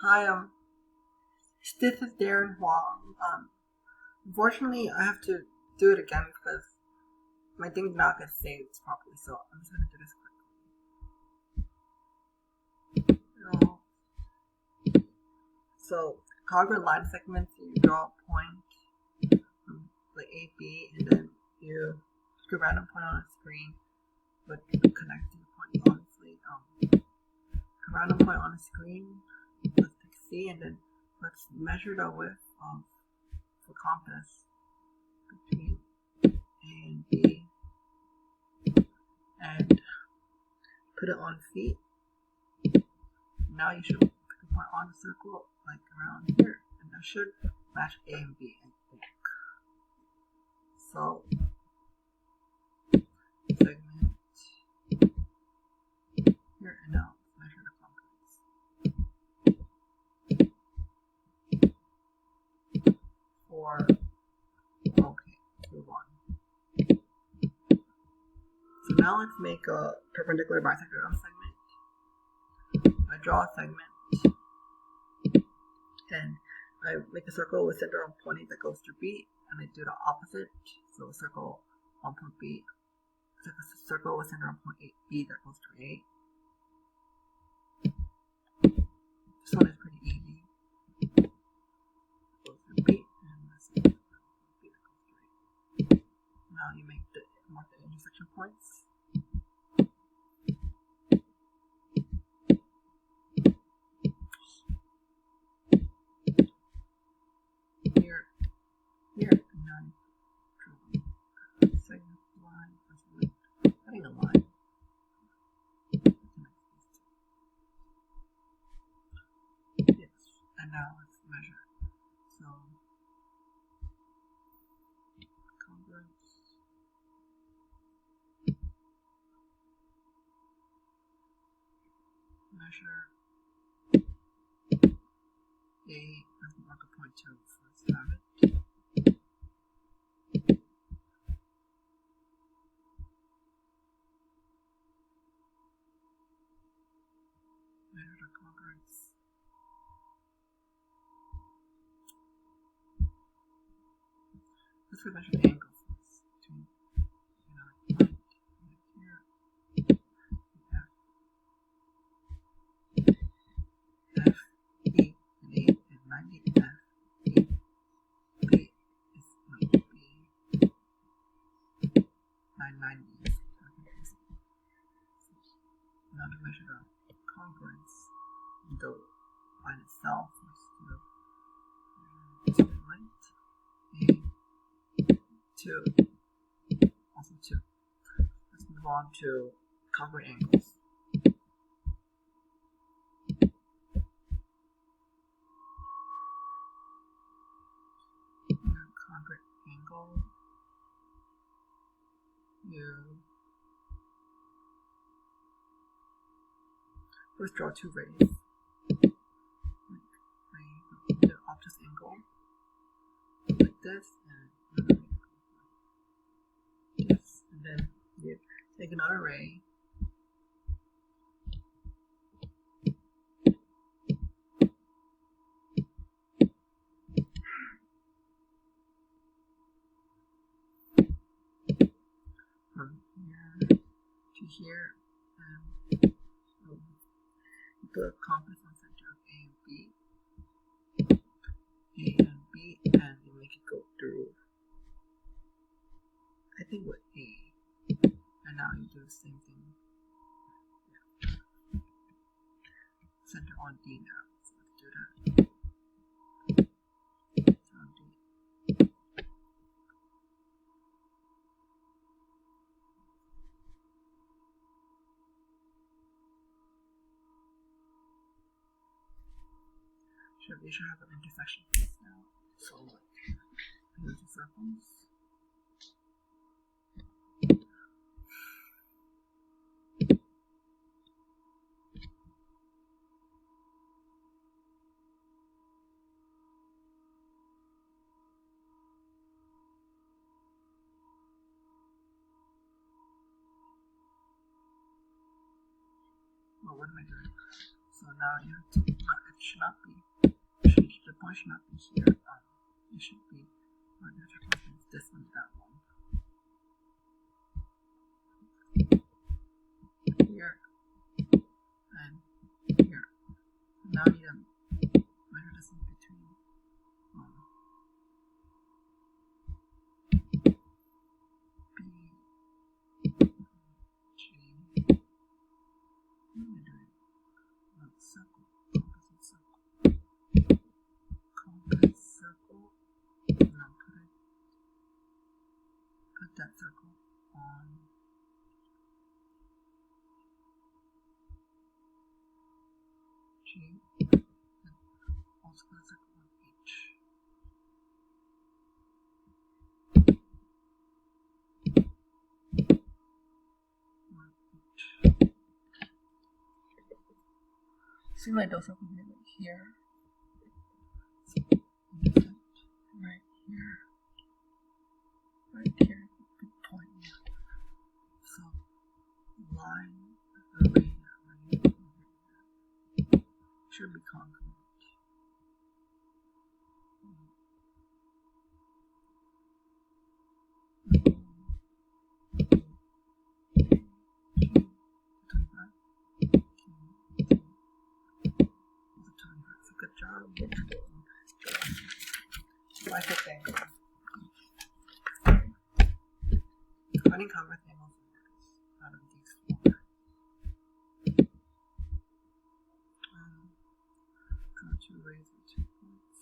Hi, this is Darren Huang. Unfortunately, I have to do it again because my thing's not gonna saved properly. So I'm just gonna do this quickly. So congruent line segments, you draw a point like A, B, and then you pick a random point on a screen with connecting points. Obviously, a random point on a screen. Let's pick C, and then let's measure the width of the compass between A and B, and put it on feet. Now you should pick a point on the circle, like around here, and that should match A and B, I think. So, segment here, and now measure the compass. Okay, move on. So now let's make a perpendicular bisector of a segment. I draw a segment, and I make a circle with center on point A that goes through B, and I do the opposite. So a circle on point B, like a circle with center on point B that goes through A. This one is pretty easy. Goes through B, and this is B that goes through A. Now you mark the intersection points. Here, and now you draw a segment line, cutting a line. Yes, and now let's measure. So, congruence. Measure A, let's mark a point 2 first, have it. Measure the congruence. Let's go measure the angle first between point here and F. F, E, and A is 90, F, E, B is 90, B, 990. Now to measure the congruence, the line itself, let's do length, A, 2, also 2. Let's move on to congruent angles. Congruent angle, you first draw two rays. The opposite angle, like this, and another ray like this, and then you take another ray. From here to here, and put a compass on center of A and B, and you make it go through, I think, with A. And now you do the same thing. Yeah. Center on D now. So let's do that. Center on D. You should have an intersection now. So here's the circles. Well, what am I doing? So now you have to should not be. The point should not be here. It should be where the circumference is this one, that one. Here and here. Now I need to measure this in between. B, G. What am I doing? Circle. Compass circle. Now put that circle on G, and also put a circle on H. See my dose of right here. Right here. Right here. Big point. So line the way should be congruent. Good job. Like a thing. Finding convex angles out of these four. Go to raise the 2 points.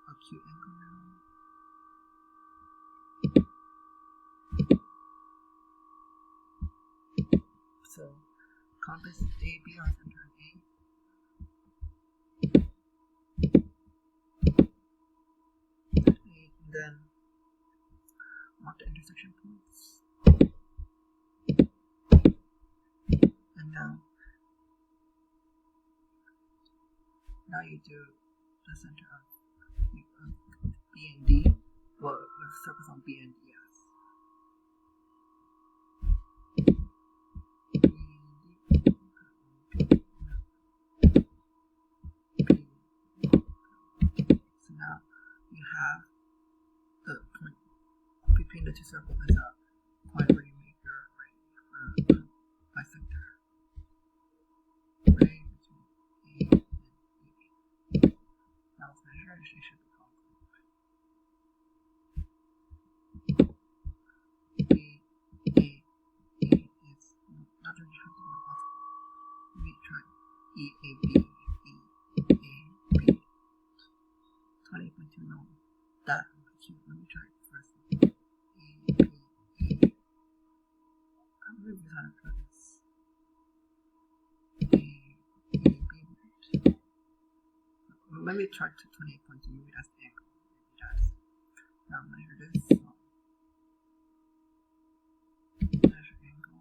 Acute angle now. So compass AB on center of A. And then mark the intersection points. And now you do the center of B and D. Well, let's focus on B and D. So now you have the point between the two circles is a point where you make your ray for bisector. Ray between A and B. Now let's measure it. It should be congruent. B, A, is not really possible. We try E, A, B, E, A, B. 20.2, no. That cute. Let me try it first. A, B, E. I'm really trying to put this. A, B. Let me try to 28.2. Maybe that's the angle. Maybe that's. Now measure this. Measure angle.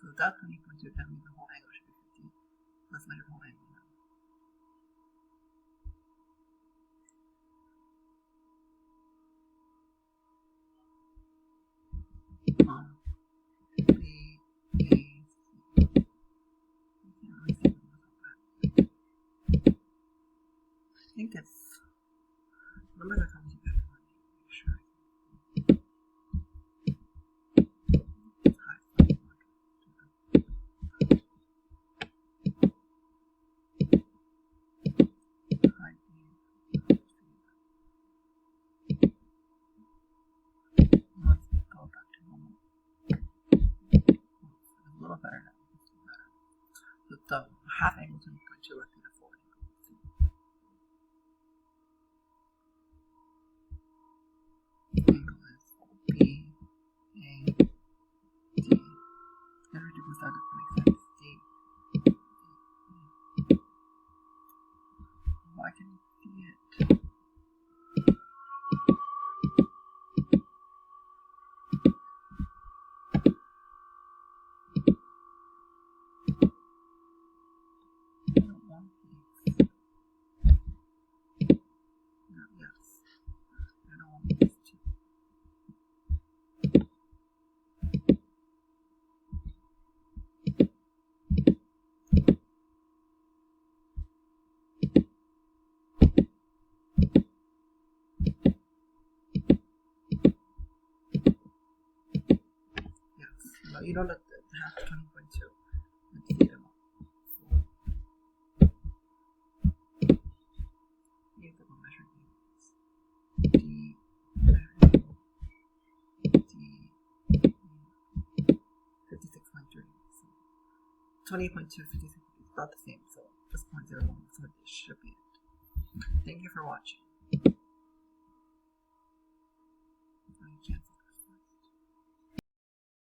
So that 20.2, that means the whole angle should be 50. Let's measure the whole angle now. B, A, C. I think it's. Remember that comes together. Make sure. The half angle is 2.2, I think the full angle. Angle is B, A, D. Everything was out of makes sense. D. Why can you see it? I don't want these. No, you don't have to have 20.2. Let's see them all. Here's the measuring units. D, D, 56.3. So 20.2, 56, about the same. So just 0.01. So it should be it. Thank you for watching.